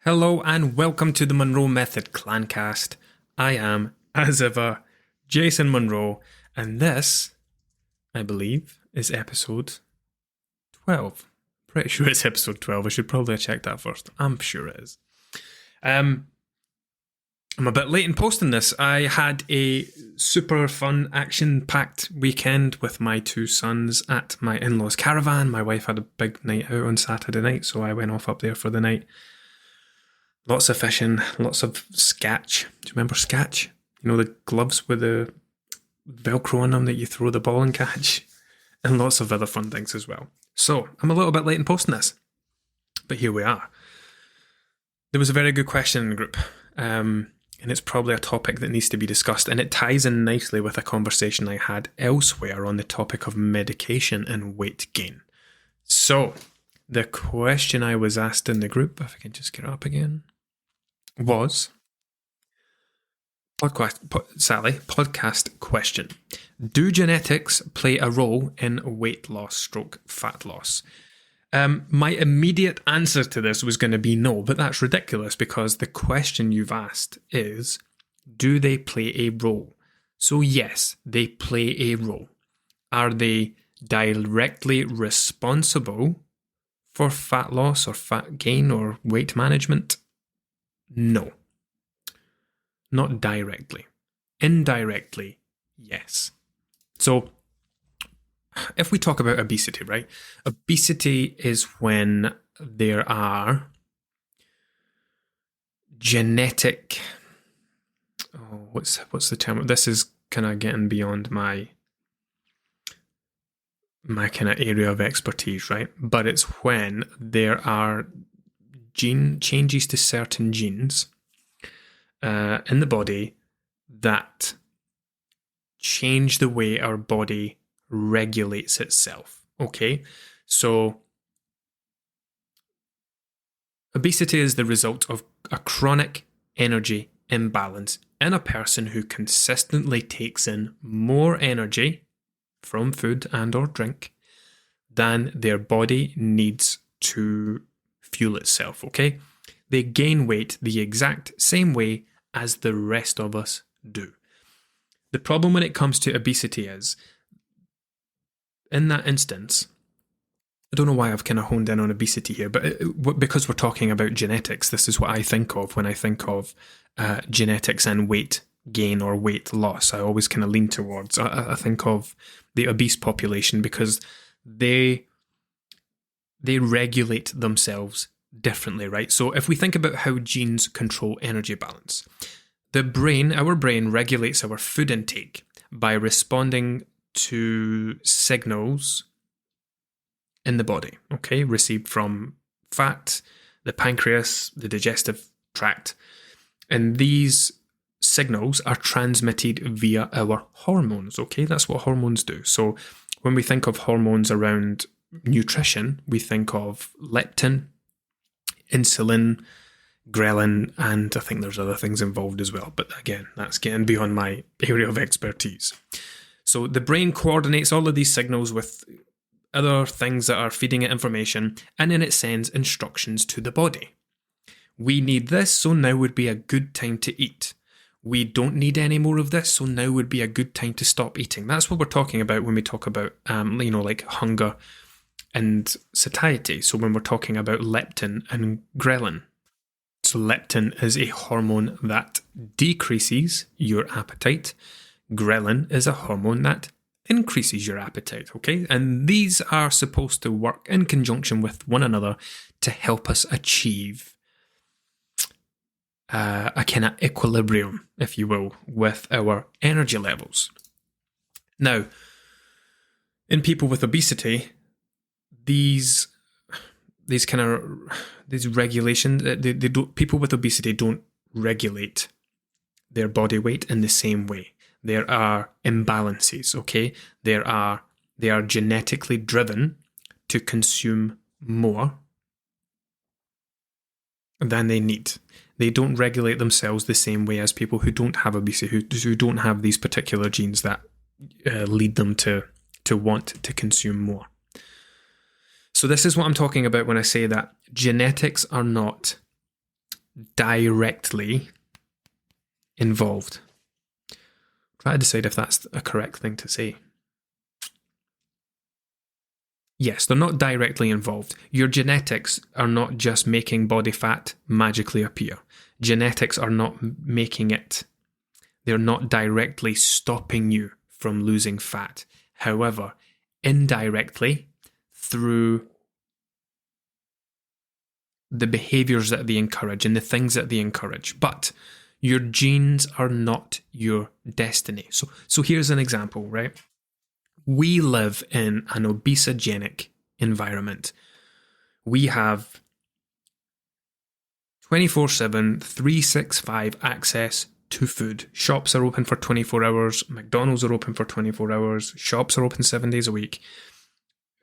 Hello and welcome to the Monroe Method Clancast. I am, as ever, Jason Monroe, and this, I believe, is episode 12. Pretty sure it's episode 12. I should probably have checked that first. I'm sure it is. I'm a bit late in posting this. I had a super fun, action-packed weekend with my two sons at my in-laws' caravan. My wife had a big night out on Saturday night, so I went off up there for the night. Lots of fishing, lots of scatch. Do you remember scatch? You know, the gloves with the Velcro on them that you throw the ball and catch? And lots of other fun things as well. So, I'm a little bit late in posting this. But here we are. There was a very good question in the group. And it's probably a topic that needs to be discussed. And it ties in nicely with a conversation I had elsewhere on the topic of medication and weight gain. So, the question I was asked in the group, if I can just get it up again, was podcast question. Do genetics play a role in weight loss / fat loss? My immediate answer to this was going to be no, but that's ridiculous because the question you've asked is, do they play a role? So yes, they play a role. Are they directly responsible for fat loss or fat gain or weight management? No. Not directly. Indirectly, yes. So, if we talk about obesity, right? Obesity is when there are genetic... Oh, what's the term? This is kind of getting beyond my kind of area of expertise, right? But it's when there are gene changes to certain genes in the body that change the way our body regulates itself, okay? So obesity is the result of a chronic energy imbalance in a person who consistently takes in more energy from food and or drink than their body needs to fuel itself, okay? They gain weight the exact same way as the rest of us do. The problem when it comes to obesity is, in that instance, I don't know why I've kind of honed in on obesity here, but because we're talking about genetics, this is what I think of when I think of genetics and weight gain or weight loss. I always kind of lean towards, I think of the obese population because they regulate themselves differently, right? So if we think about how genes control energy balance, our brain regulates our food intake by responding to signals in the body, okay, received from fat, the pancreas, the digestive tract, and these signals are transmitted via our hormones, okay? That's what hormones do. So when we think of hormones around nutrition, we think of leptin, insulin, ghrelin, and I think there's other things involved as well. But again, that's getting beyond my area of expertise. So the brain coordinates all of these signals with other things that are feeding it information, and then it sends instructions to the body. We need this, so now would be a good time to eat. We don't need any more of this, so now would be a good time to stop eating. That's what we're talking about when we talk about, like hunger and satiety. So when we're talking about leptin and ghrelin. So leptin is a hormone that decreases your appetite. Ghrelin is a hormone that increases your appetite, okay? And these are supposed to work in conjunction with one another to help us achieve a kind of equilibrium, if you will, with our energy levels. Now, in people with obesity, these regulations, people with obesity don't regulate their body weight in the same way. There are imbalances, okay? They are genetically driven to consume more than they need. They don't regulate themselves the same way as people who don't have obesity, who don't have these particular genes that lead them to want to consume more. So this is what I'm talking about when I say that genetics are not directly involved. Try to decide if that's a correct thing to say. Yes, they're not directly involved. Your genetics are not just making body fat magically appear. Genetics are not making it. They're not directly stopping you from losing fat. However, indirectly, through the behaviors that they encourage and the things that they encourage. But your genes are not your destiny. So here's an example, right? We live in an obesogenic environment. We have 24/7, 365 access to food. Shops are open for 24 hours. McDonald's are open for 24 hours. Shops are open 7 days a week.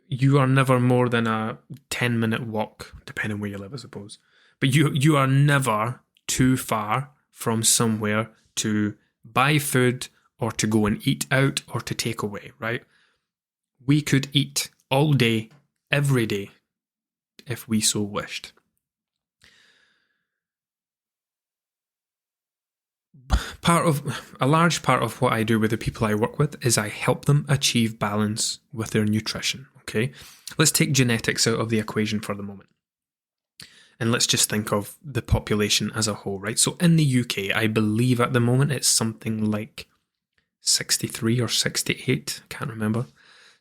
You are never more than a 10-minute walk, depending where you live, I suppose. But you are never too far from somewhere to buy food or to go and eat out or to take away, right? We could eat all day, every day, if we so wished. A large part of what I do with the people I work with is I help them achieve balance with their nutrition, okay? Let's take genetics out of the equation for the moment. And let's just think of the population as a whole, right? So in the UK, I believe at the moment it's something like 63 or 68, I can't remember.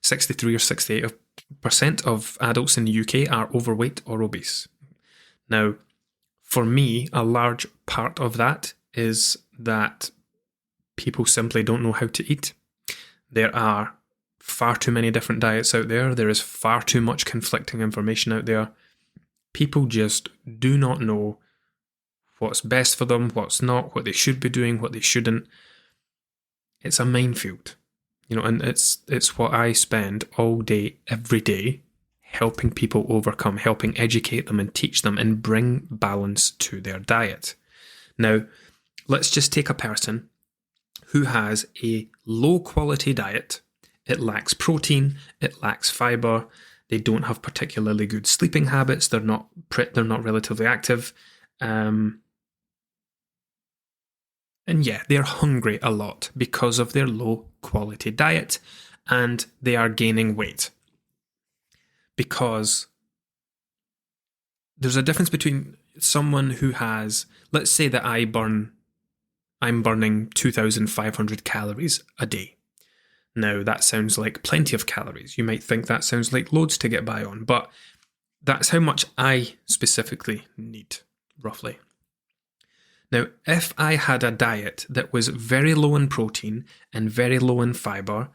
63 or 68% of adults in the UK are overweight or obese. Now, for me, a large part of that is that people simply don't know how to eat. There are far too many different diets out there. There is far too much conflicting information out there. People just do not know what's best for them, what's not, what they should be doing, what they shouldn't. It's a minefield, and it's what I spend all day, every day, helping people overcome, helping educate them and teach them and bring balance to their diet. Now, let's just take a person who has a low quality diet. It lacks protein, it lacks fiber, they don't have particularly good sleeping habits, they're not relatively active, and yeah, they're hungry a lot because of their low quality diet, and they are gaining weight. Because there's a difference between someone who has, let's say that I'm burning 2,500 calories a day. Now, that sounds like plenty of calories. You might think that sounds like loads to get by on, but that's how much I specifically need, roughly. Now, if I had a diet that was very low in protein and very low in fiber,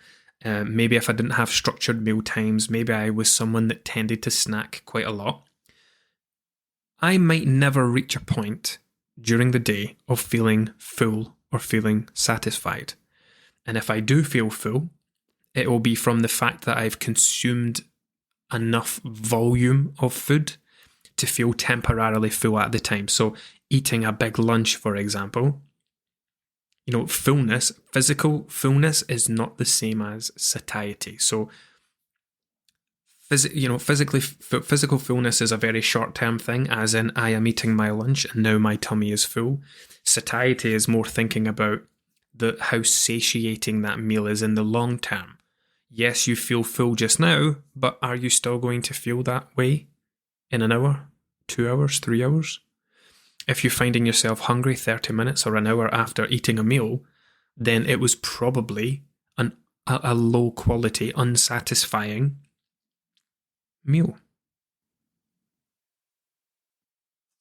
maybe if I didn't have structured meal times, maybe I was someone that tended to snack quite a lot, I might never reach a point during the day of feeling full or feeling satisfied. And if I do feel full, it will be from the fact that I've consumed enough volume of food to feel temporarily full at the time. So eating a big lunch, for example, fullness, physical fullness is not the same as satiety. So physical fullness is a very short-term thing, as in I am eating my lunch and now my tummy is full. Satiety is more thinking about how satiating that meal is in the long term. Yes, you feel full just now, but are you still going to feel that way in an hour, 2 hours, 3 hours? If you're finding yourself hungry 30 minutes or an hour after eating a meal, then it was probably a low quality, unsatisfying meal.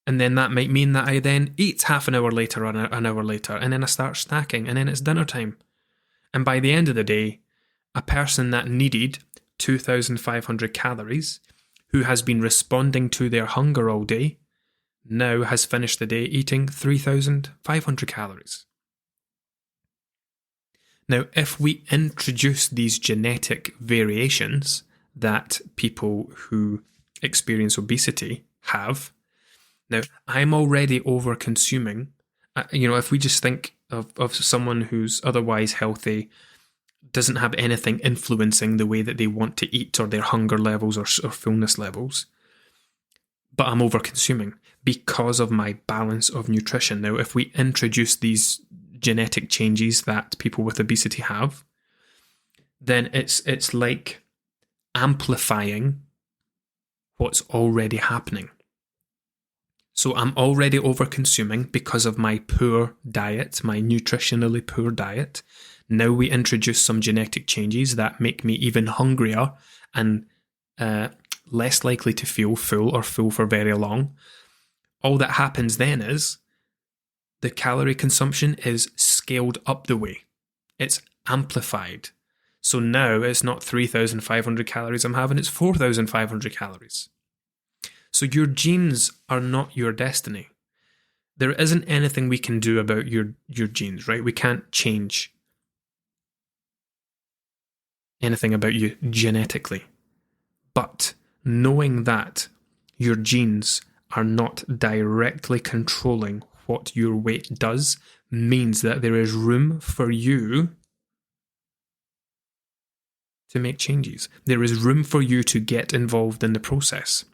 And then that might mean that I then eat half an hour later or an hour later, and then I start snacking, and then it's dinner time. And by the end of the day, a person that needed 2,500 calories, who has been responding to their hunger all day, now has finished the day eating 3,500 calories. Now, if we introduce these genetic variations that people who experience obesity have, now, I'm already over-consuming. If we just think of someone who's otherwise healthy, doesn't have anything influencing the way that they want to eat or their hunger levels or fullness levels, but I'm over-consuming. because of my balance of nutrition. Now, if we introduce these genetic changes that people with obesity have, then it's like amplifying what's already happening. So I'm already over-consuming because of my poor diet, my nutritionally poor diet. Now we introduce some genetic changes that make me even hungrier and less likely to feel full or full for very long. All that happens then is the calorie consumption is scaled up the way. It's amplified. So now it's not 3,500 calories I'm having, it's 4,500 calories. So your genes are not your destiny. There isn't anything we can do about your genes, right? We can't change anything about you genetically. But knowing that your genes are not directly controlling what your weight does means that there is room for you to make changes. There is room for you to get involved in the process.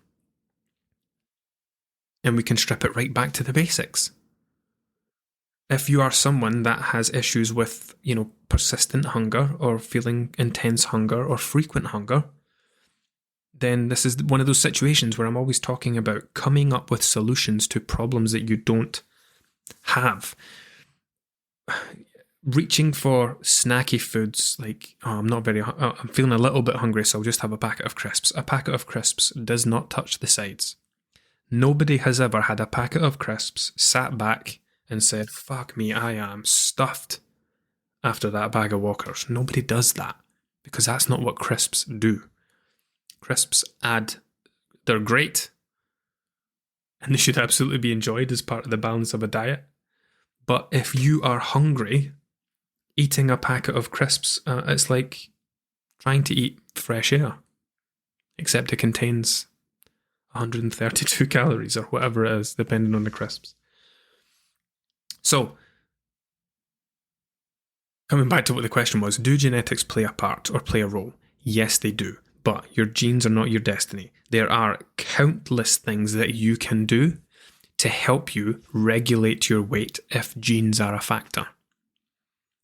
And we can strip it right back to the basics. If you are someone that has issues with, persistent hunger or feeling intense hunger or frequent hunger, then this is one of those situations where I'm always talking about coming up with solutions to problems that you don't have. Reaching for snacky foods like, I'm feeling a little bit hungry, so I'll just have a packet of crisps. A packet of crisps does not touch the sides. Nobody has ever had a packet of crisps, sat back and said, fuck me, I am stuffed after that bag of Walkers. Nobody does that because that's not what crisps do. Crisps they're great and they should absolutely be enjoyed as part of the balance of a diet. But if you are hungry, eating a packet of crisps, it's like trying to eat fresh air, except it contains 132 calories or whatever it is, depending on the crisps. So, coming back to what the question was, do genetics play a part or play a role? Yes, they do. But your genes are not your destiny. There are countless things that you can do to help you regulate your weight if genes are a factor.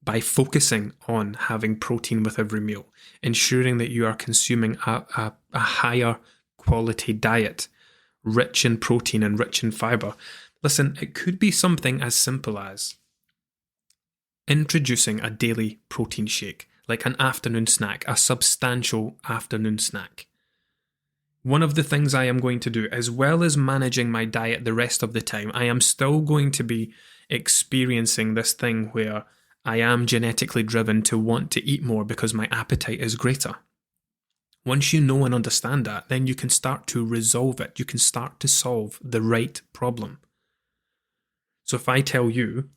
By focusing on having protein with every meal, ensuring that you are consuming a higher quality diet, rich in protein and rich in fiber. Listen, it could be something as simple as introducing a daily protein shake, like an afternoon snack, a substantial afternoon snack. One of the things I am going to do, as well as managing my diet the rest of the time, I am still going to be experiencing this thing where I am genetically driven to want to eat more because my appetite is greater. Once you know and understand that, then you can start to resolve it. You can start to solve the right problem. So if I tell you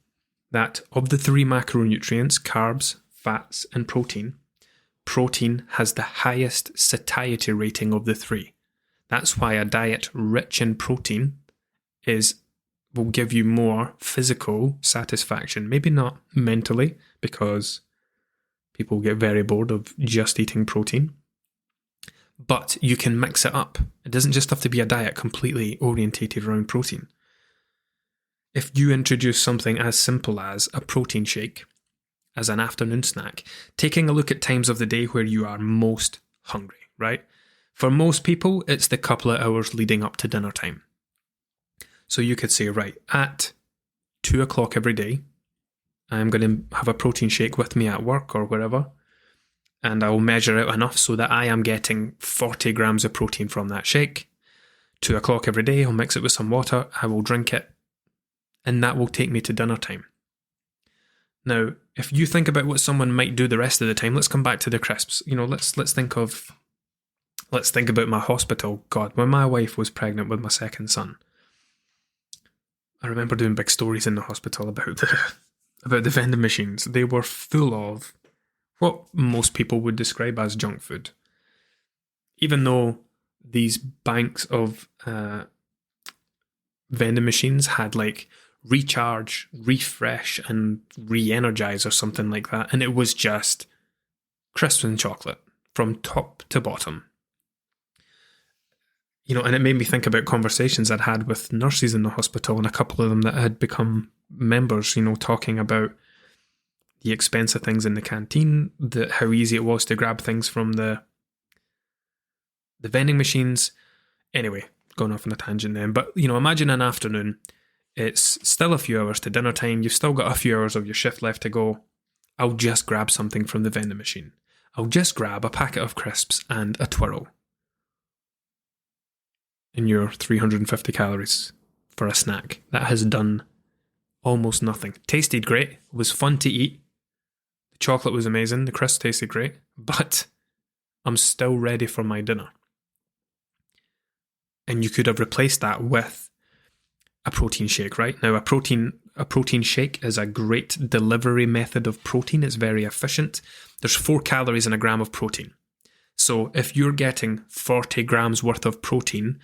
that of the 3 macronutrients, carbs, fats, and protein has the highest satiety rating of the 3. That's why a diet rich in protein will give you more physical satisfaction. Maybe not mentally, because people get very bored of just eating protein. But you can mix it up. It doesn't just have to be a diet completely orientated around protein. If you introduce something as simple as a protein shake as an afternoon snack, taking a look at times of the day where you are most hungry, right? For most people, it's the couple of hours leading up to dinner time. So you could say, right, at 2 o'clock every day, I'm going to have a protein shake with me at work or wherever, and I will measure out enough so that I am getting 40 grams of protein from that shake. 2 o'clock every day, I'll mix it with some water, I will drink it, and that will take me to dinner time. Now, if you think about what someone might do the rest of the time, let's come back to the crisps. Let's think about my hospital. God, when my wife was pregnant with my second son, I remember doing big stories in the hospital about the vending machines. They were full of what most people would describe as junk food. Even though these banks of vending machines had like recharge, refresh, and re-energize or something like that, and it was just crisps and chocolate from top to bottom. and it made me think about conversations I'd had with nurses in the hospital, and a couple of them that had become members, talking about the expense of things in the canteen, how easy it was to grab things from the vending machines. Anyway, going off on a tangent then. But, imagine an afternoon. It's still a few hours to dinner time. You've still got a few hours of your shift left to go. I'll just grab something from the vending machine. I'll just grab a packet of crisps and a twirl. And your 350 calories for a snack. That has done almost nothing. Tasted great. Was fun to eat. The chocolate was amazing. The crisps tasted great. But I'm still ready for my dinner. And you could have replaced that with a protein shake, right? Now, a protein shake is a great delivery method of protein. It's very efficient. There's 4 calories in a gram of protein. So if you're getting 40 grams worth of protein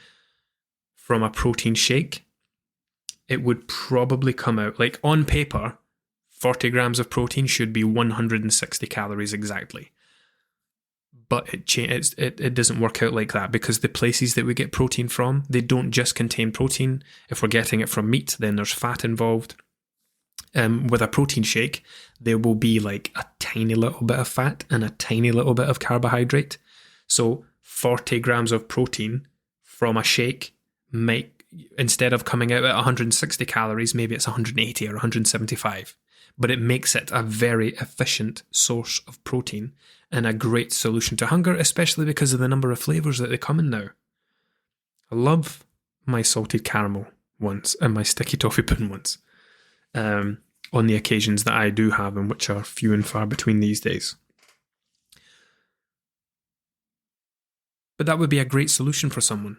from a protein shake, it would probably come out, like on paper, 40 grams of protein should be 160 calories exactly. But it doesn't work out like that, because the places that we get protein from, they don't just contain protein. If we're getting it from meat, then there's fat involved. With a protein shake, there will be like a tiny little bit of fat and a tiny little bit of carbohydrate. So 40 grams of protein from a shake might, instead of coming out at 160 calories, maybe it's 180 or 175. But it makes it a very efficient source of protein and a great solution to hunger, especially because of the number of flavours that they come in now. I love my salted caramel ones and my sticky toffee pudding ones, on the occasions that I do have, and which are few and far between these days. But that would be a great solution for someone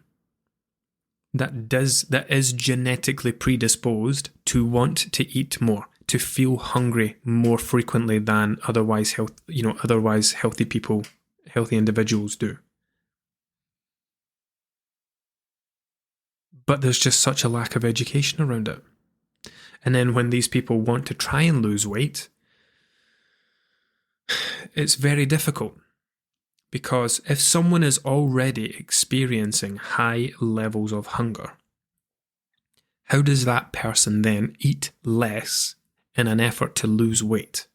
that is genetically predisposed to want to eat more, to feel hungry more frequently than otherwise healthy people, healthy individuals do. But there's just such a lack of education around it. And then when these people want to try and lose weight, it's very difficult. Because if someone is already experiencing high levels of hunger, how does that person then eat less in an effort to lose weight?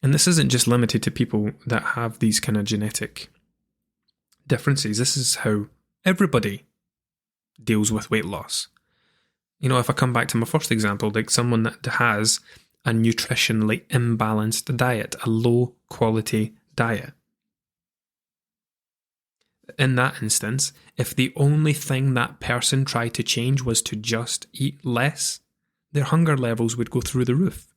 And this isn't just limited to people that have these kind of genetic differences. This is how everybody deals with weight loss. If I come back to my first example, like someone that has a nutritionally imbalanced diet, a low quality diet. In that instance, if the only thing that person tried to change was to just eat less, their hunger levels would go through the roof.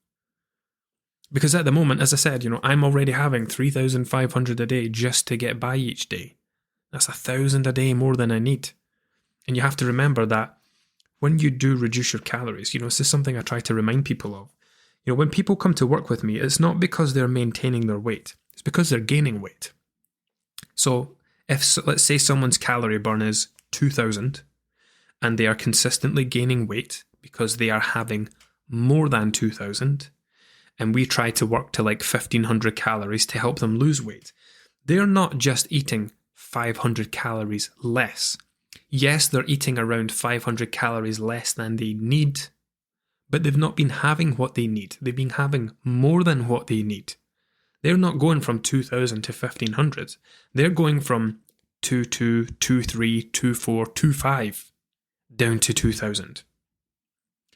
Because at the moment, as I said, I'm already having 3,500 a day just to get by each day. That's 1,000 a day more than I need. And you have to remember that when you do reduce your calories, this is something I try to remind people of. When people come to work with me, it's not because they're maintaining their weight. It's because they're gaining weight. So if, let's say, someone's calorie burn is 2,000 and they are consistently gaining weight because they are having more than 2,000, and we try to work to like 1,500 calories to help them lose weight, they're not just eating 500 calories less. Yes, they're eating around 500 calories less than they need, but they've not been having what they need. They've been having more than what they need. They're not going from 2,000 to 1,500. They're going from 2,2, 2,3, 2,4, 2,5 down to 2,000.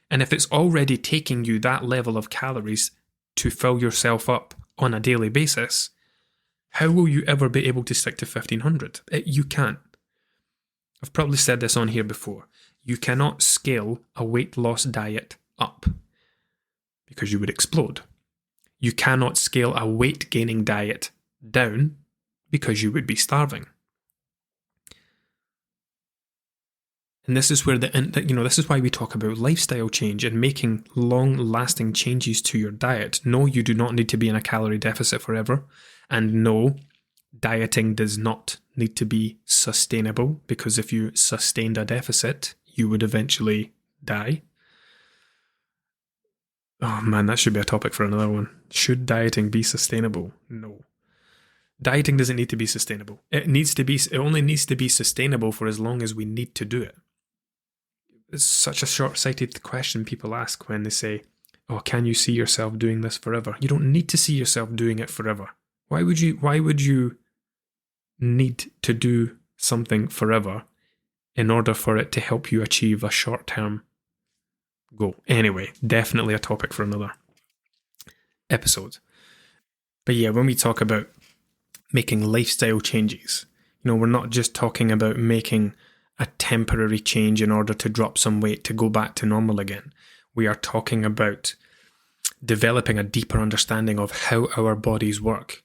And if it's already taking you that level of calories to fill yourself up on a daily basis, how will you ever be able to stick to 1,500? You can't. I've probably said this on here before. You cannot scale a weight loss diet up because you would explode. You cannot scale a weight gaining diet down because you would be starving. And this is where this is why we talk about lifestyle change and making long-lasting changes to your diet. No, you do not need to be in a calorie deficit forever. And no, dieting does not need to be sustainable, because if you sustained a deficit, you would eventually die. Oh man, that should be a topic for another one. Should dieting be sustainable? No. Dieting doesn't need to be sustainable. It only needs to be sustainable for as long as we need to do it. It's such a short-sighted question people ask when they say, oh, can you see yourself doing this forever? You don't need to see yourself doing it forever. Why would you need to do something forever in order for it to help you achieve a short-term goal? Anyway, definitely a topic for another episode. But yeah, when we talk about making lifestyle changes, we're not just talking about making a temporary change in order to drop some weight to go back to normal again. We are talking about developing a deeper understanding of how our bodies work,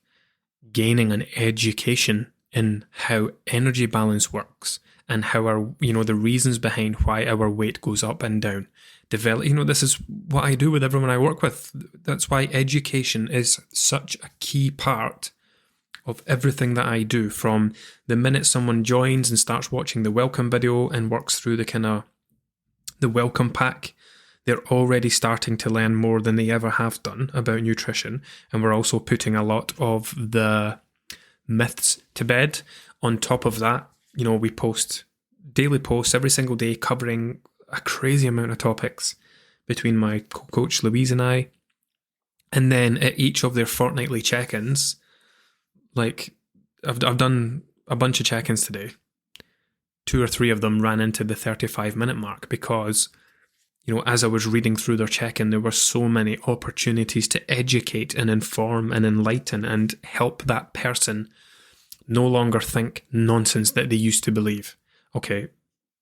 gaining an education in how energy balance works and how the reasons behind why our weight goes up and down. This is what I do with everyone I work with. That's why education is such a key part of everything that I do. From the minute someone joins and starts watching the welcome video and works through the welcome pack, they're already starting to learn more than they ever have done about nutrition. And we're also putting a lot of the myths to bed. On top of that, we post daily posts every single day covering a crazy amount of topics between my coach Louise and I. And then at each of their fortnightly check-ins, like I've done a bunch of check-ins today. 2 or 3 of them ran into the 35-minute mark because, as I was reading through their check-in, there were so many opportunities to educate and inform and enlighten and help that person no longer think nonsense that they used to believe. Okay,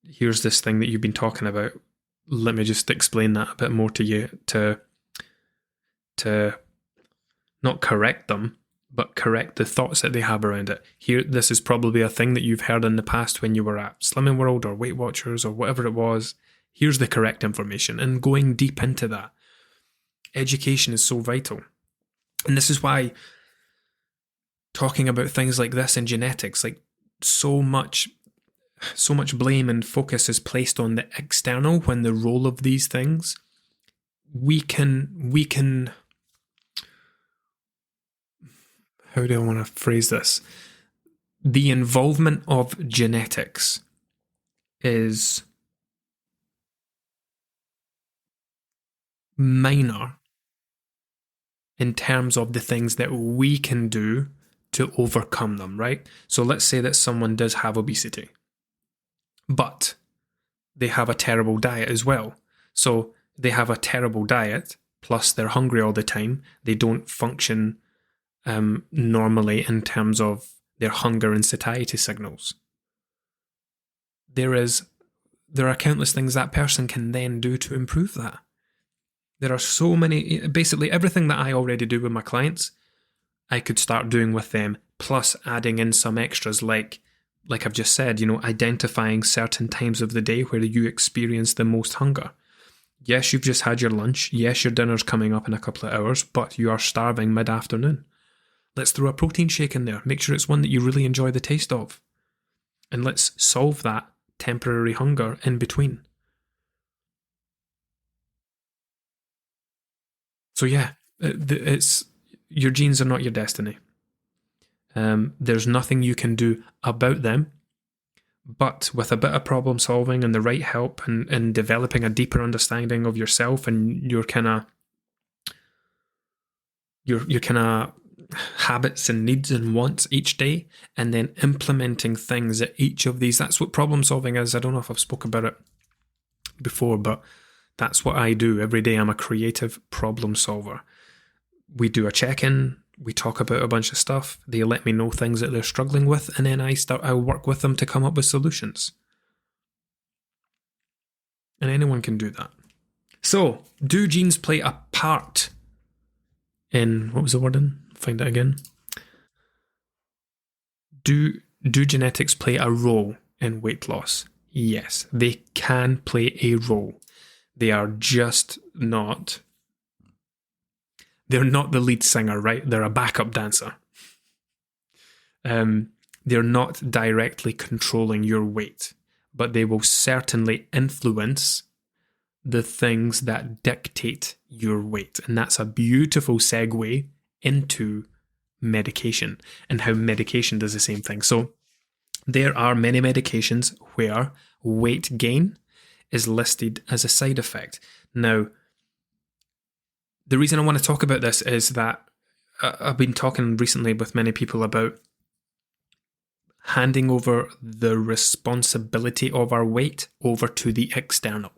here's this thing that you've been talking about. Let me just explain that a bit more to you to not correct them, but correct the thoughts that they have around it. Here, this is probably a thing that you've heard in the past when you were at Slimming World or Weight Watchers or whatever it was. Here's the correct information, and going deep into that. Education is so vital. And this is why talking about things like this in genetics, like so much blame and focus is placed on the external when the role of these things, we can how do I want to phrase this? The involvement of genetics is minor in terms of the things that we can do to overcome them, right? So let's say that someone does have obesity, but they have a terrible diet as well. So they have a terrible diet, plus they're hungry all the time. They don't function normally in terms of their hunger and satiety signals. There are countless things that person can then do to improve that. There are so many, basically everything that I already do with my clients, I could start doing with them, plus adding in some extras like I've just said, identifying certain times of the day where you experience the most hunger. Yes, you've just had your lunch. Yes, your dinner's coming up in a couple of hours, but you are starving mid-afternoon. Let's throw a protein shake in there. Make sure it's one that you really enjoy the taste of. And let's solve that temporary hunger in between. So yeah, it's your genes are not your destiny. There's nothing you can do about them, but with a bit of problem solving and the right help and developing a deeper understanding of yourself and your kind of habits and needs and wants each day, and then implementing things at each of these. That's what problem solving is. I don't know if I've spoke about it before, but that's what I do every day. I'm a creative problem solver. We do a check-in. We talk about a bunch of stuff. They let me know things that they're struggling with, and then I work with them to come up with solutions. And anyone can do that. So, do genes play a part in, what was the word in? Find it again. Do genetics play a role in weight loss? Yes, they can play a role. They are just not... They're not the lead singer, right? They're a backup dancer. They're not directly controlling your weight, but they will certainly influence the things that dictate your weight. And that's a beautiful segue into medication and how medication does the same thing. So there are many medications where weight gain is listed as a side effect. Now, the reason I want to talk about this is that I've been talking recently with many people about handing over the responsibility of our weight over to the external,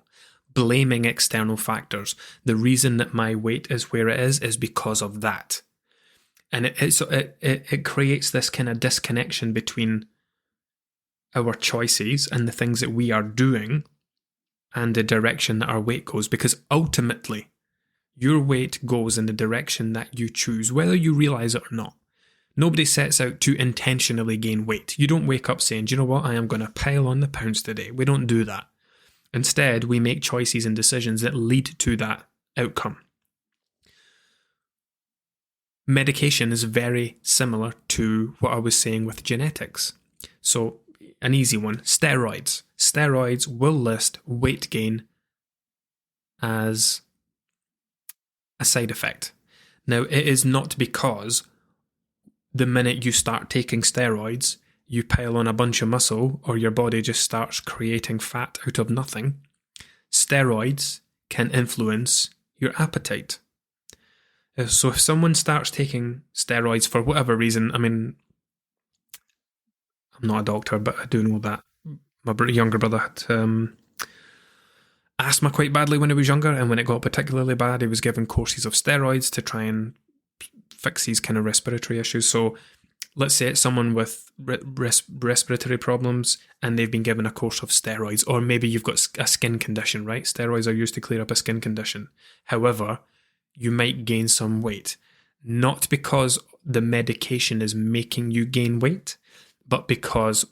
blaming external factors. The reason that my weight is where it is because of that. And it creates this kind of disconnection between our choices and the things that we are doing and the direction that our weight goes, because ultimately your weight goes in the direction that you choose, whether you realize it or not. Nobody sets out to intentionally gain weight. You don't wake up saying, do you know what, I am going to pile on the pounds today. We don't do that. Instead, we make choices and decisions that lead to that outcome. Medication is very similar to what I was saying with genetics. So, an easy one, steroids. Steroids will list weight gain as a side effect. Now, it is not because the minute you start taking steroids, you pile on a bunch of muscle or your body just starts creating fat out of nothing. Steroids can influence your appetite. So if someone starts taking steroids for whatever reason, I mean, I'm not a doctor, but I do know that my younger brother had asthma quite badly when he was younger, and when it got particularly bad, he was given courses of steroids to try and fix these kind of respiratory issues. So let's say it's someone with respiratory problems and they've been given a course of steroids, or maybe you've got a skin condition, right? Steroids are used to clear up a skin condition. However, you might gain some weight, not because the medication is making you gain weight, but because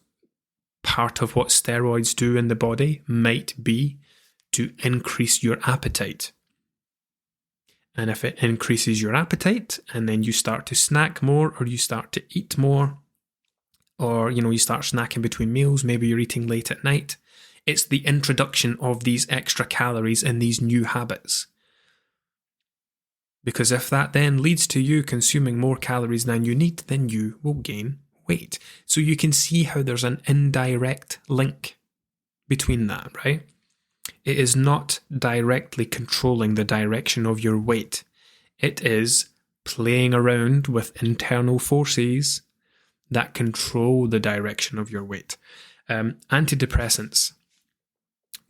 part of what steroids do in the body might be to increase your appetite. And if it increases your appetite and then you start to snack more or you start to eat more, or you start snacking between meals, maybe you're eating late at night, it's the introduction of these extra calories and these new habits. Because if that then leads to you consuming more calories than you need, then you will gain weight. So you can see how there's an indirect link between that, right? It is not directly controlling the direction of your weight. It is playing around with internal forces that control the direction of your weight. Antidepressants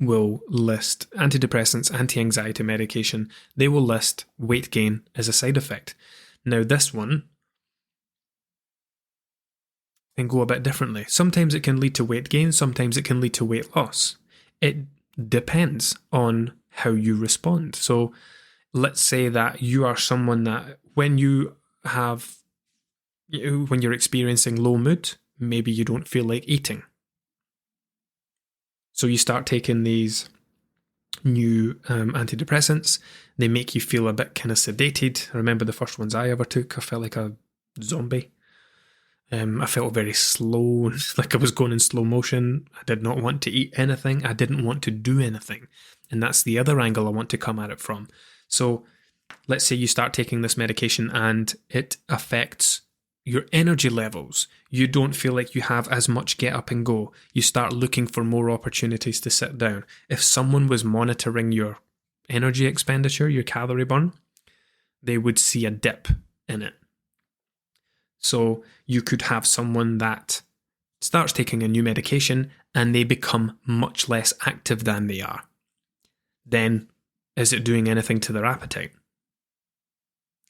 will list, anti-anxiety medication, they will list weight gain as a side effect. Now this one can go a bit differently. Sometimes it can lead to weight gain, sometimes it can lead to weight loss. It depends on how you respond. So let's say that you are someone that when you're experiencing low mood, maybe you don't feel like eating. So you start taking these new antidepressants. They make you feel a bit kind of sedated. I remember the first ones I ever took, I felt like a zombie. I felt very slow, like I was going in slow motion. I did not want to eat anything. I didn't want to do anything. And that's the other angle I want to come at it from. So let's say you start taking this medication and it affects your energy levels. You don't feel like you have as much get up and go. You start looking for more opportunities to sit down. If someone was monitoring your energy expenditure, your calorie burn, they would see a dip in it. So you could have someone that starts taking a new medication and they become much less active than they are. Then, is it doing anything to their appetite?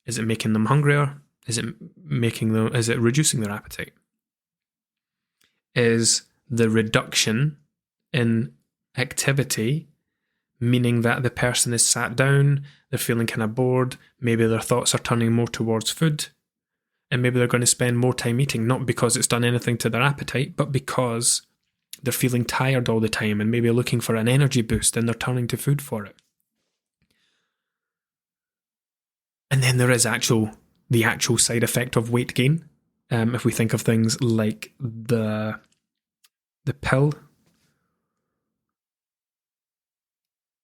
Is it making them hungrier? Is it reducing their appetite? Is the reduction in activity meaning that the person is sat down, they're feeling kind of bored, maybe their thoughts are turning more towards food, and maybe they're going to spend more time eating, not because it's done anything to their appetite, but because they're feeling tired all the time and maybe looking for an energy boost and they're turning to food for it. And then there is the actual side effect of weight gain. If we think of things like the pill.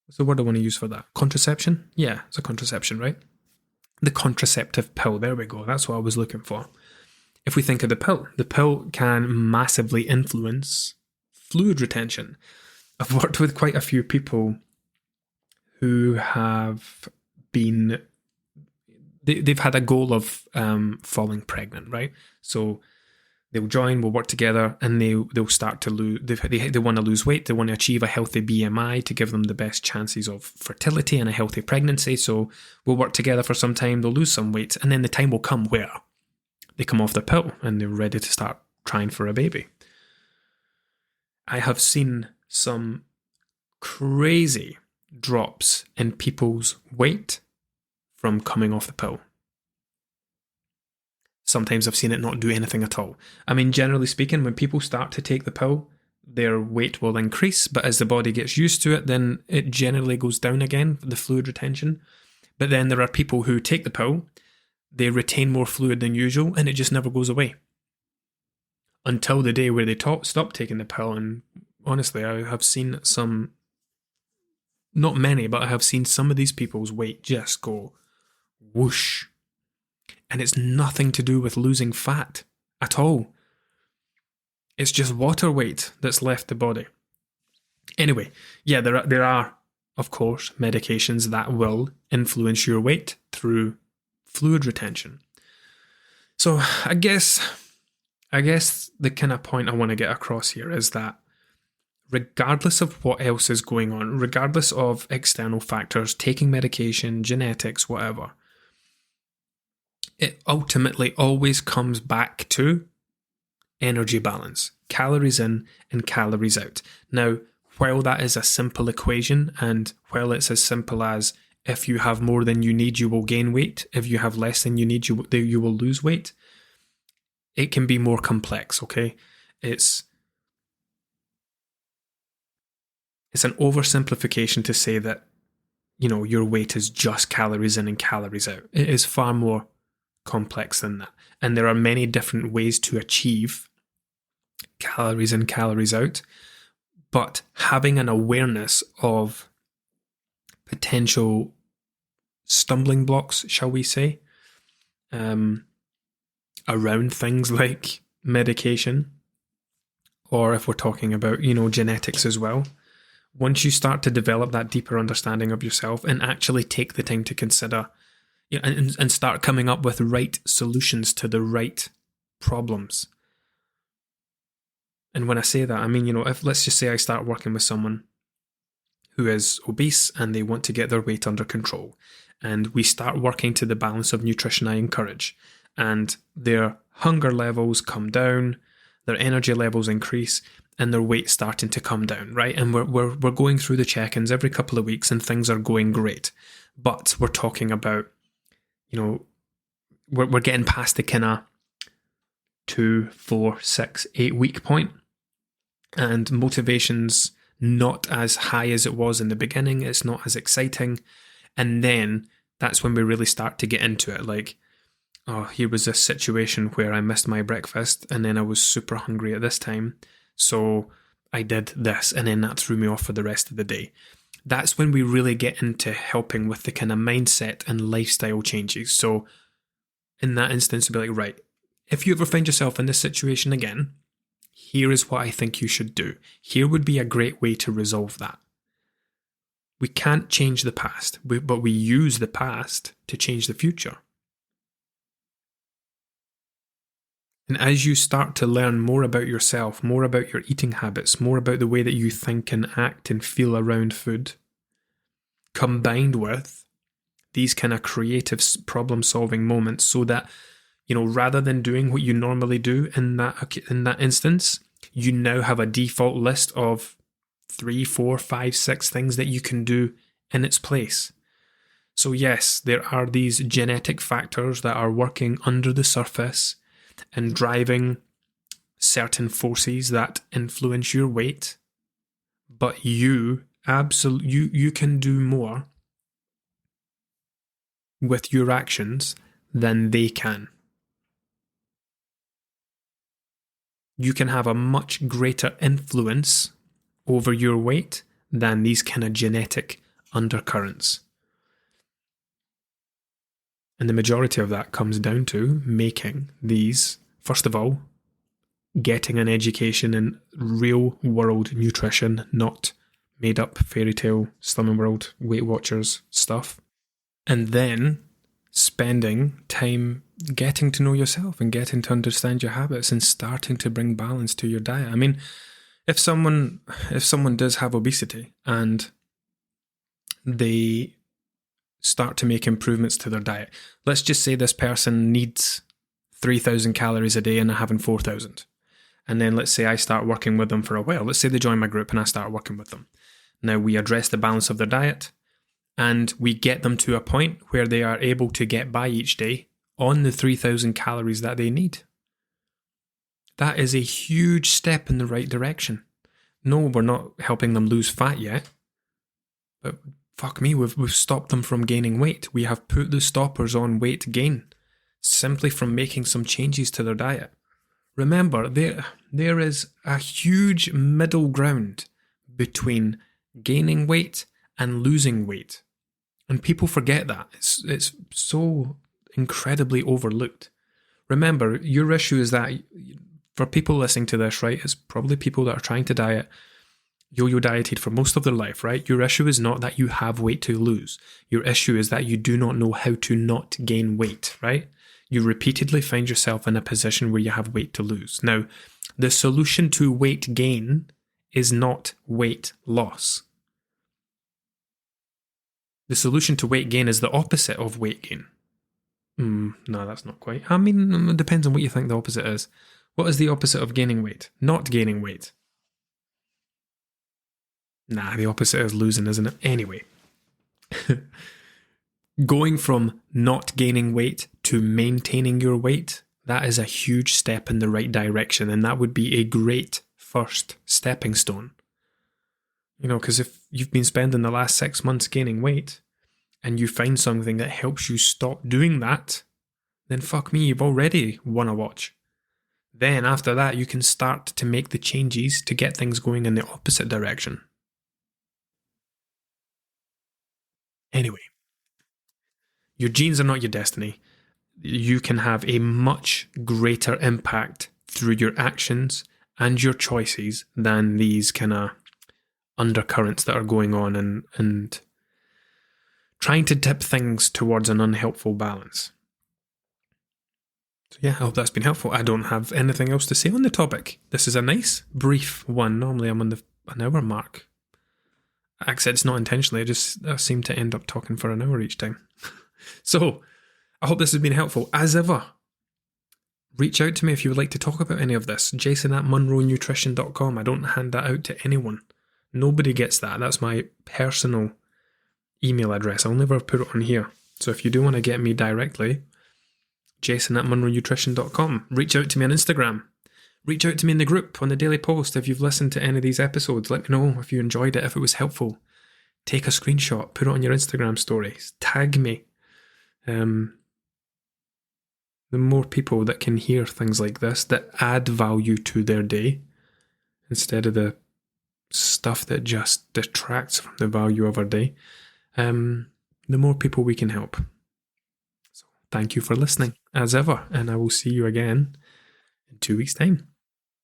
What's the word I want to use for that? Contraception? Yeah, it's a contraception, right? The contraceptive pill, there we go, that's what I was looking for. If we think of the pill can massively influence fluid retention. I've worked with quite a few people who have been, they've had a goal of falling pregnant, right? So they'll join, we'll work together, and they'll start to lose, they want to lose weight, they want to achieve a healthy BMI to give them the best chances of fertility and a healthy pregnancy. So we'll work together for some time, they'll lose some weight, and then the time will come where they come off the pill and they're ready to start trying for a baby. I have seen some crazy drops in people's weight from coming off the pill. Sometimes I've seen it not do anything at all. I mean, generally speaking, when people start to take the pill, their weight will increase, but as the body gets used to it, then it generally goes down again, the fluid retention. But then there are people who take the pill, they retain more fluid than usual, and it just never goes away. Until the day where they stop taking the pill, and honestly, I have seen some, not many, but I have seen some of these people's weight just go whoosh. And it's nothing to do with losing fat at all. It's just water weight that's left the body. Anyway, yeah, there are, of course, medications that will influence your weight through fluid retention. So I guess the kind of point I want to get across here is that regardless of what else is going on, regardless of external factors, taking medication, genetics, whatever, it ultimately always comes back to energy balance, calories in and calories out. Now, while that is a simple equation, and while it's as simple as if you have more than you need, you will gain weight, if you have less than you need, you will lose weight, it can be more complex, okay? It's an oversimplification to say that, your weight is just calories in and calories out. It is far more complex than that. And there are many different ways to achieve calories in, calories out. But having an awareness of potential stumbling blocks, shall we say, around things like medication, or if we're talking about, genetics as well, once you start to develop that deeper understanding of yourself and actually take the time to consider and start coming up with right solutions to the right problems. And when I say that, I mean, if let's just say I start working with someone who is obese and they want to get their weight under control, and we start working to the balance of nutrition I encourage, and their hunger levels come down, their energy levels increase, and their weight starting to come down, right? And we're going through the check-ins every couple of weeks and things are going great. But we're talking about, we're getting past the kind of 2, 4, 6, 8 week point, and motivation's not as high as it was in the beginning. It's not as exciting. And then that's when we really start to get into it. Like, oh, here was this situation where I missed my breakfast and then I was super hungry at this time. So I did this and then that threw me off for the rest of the day. That's when we really get into helping with the kind of mindset and lifestyle changes. So in that instance, we'll be like, right, if you ever find yourself in this situation again, here is what I think you should do. Here would be a great way to resolve that. We can't change the past, but we use the past to change the future. And as you start to learn more about yourself, more about your eating habits, more about the way that you think and act and feel around food, combined with these kind of creative problem-solving moments, so that, rather than doing what you normally do in that instance, you now have a default list of 3, 4, 5, 6 things that you can do in its place. So yes, there are these genetic factors that are working under the surface and driving certain forces that influence your weight, but you can do more with your actions than they can. You can have a much greater influence over your weight than these kind of genetic undercurrents. And the majority of that comes down to making these, first of all, getting an education in real world nutrition, not made up fairy tale, Slimming World, Weight Watchers stuff. And then spending time getting to know yourself and getting to understand your habits and starting to bring balance to your diet. I mean, if someone does have obesity and they start to make improvements to their diet, let's just say this person needs 3,000 calories a day and they're having 4,000. And then let's say I start working with them for a while. Let's say they join my group and I start working with them. Now we address the balance of their diet and we get them to a point where they are able to get by each day on the 3,000 calories that they need. That is a huge step in the right direction. No, we're not helping them lose fat yet, but fuck me, we've stopped them from gaining weight. We have put the stoppers on weight gain simply from making some changes to their diet. Remember, there is a huge middle ground between gaining weight and losing weight. And people forget that. It's so incredibly overlooked. Remember, your issue is that, for people listening to this, right, it's probably people that are trying to diet, yo-yo dieted for most of their life, right? Your issue is not that you have weight to lose. Your issue is that you do not know how to not gain weight, right? You repeatedly find yourself in a position where you have weight to lose. Now, the solution to weight gain is not weight loss. The solution to weight gain is the opposite of weight gain. No, that's not quite. I mean, it depends on what you think the opposite is. What is the opposite of gaining weight? Not gaining weight. Nah, the opposite is losing, isn't it? Anyway. Going from not gaining weight to maintaining your weight, that is a huge step in the right direction, and that would be a great first stepping stone. You know, because if you've been spending the last 6 months gaining weight and you find something that helps you stop doing that, then fuck me, you've already won a watch. Then after that, you can start to make the changes to get things going in the opposite direction. Anyway, your genes are not your destiny. You can have a much greater impact through your actions and your choices than these kind of undercurrents that are going on and trying to tip things towards an unhelpful balance. So yeah, I hope that's been helpful. I don't have anything else to say on the topic. This is a nice, brief one. Normally I'm on an hour mark. Like I said, it's not intentionally. I seem to end up talking for an hour each time. So, I hope this has been helpful. As ever, reach out to me if you would like to talk about any of this. Jason@munronutrition.com. I don't hand that out to anyone. Nobody gets that. That's my personal email address. I'll never put it on here. So if you do want to get me directly, Jason@munronutrition.com. Reach out to me on Instagram. Reach out to me in the group on the Daily Post if you've listened to any of these episodes. Let me know if you enjoyed it, if it was helpful. Take a screenshot, put it on your Instagram stories, tag me. The more people that can hear things like this that add value to their day instead of the stuff that just detracts from the value of our day, the more people we can help. So thank you for listening as ever, and I will see you again in 2 weeks' time.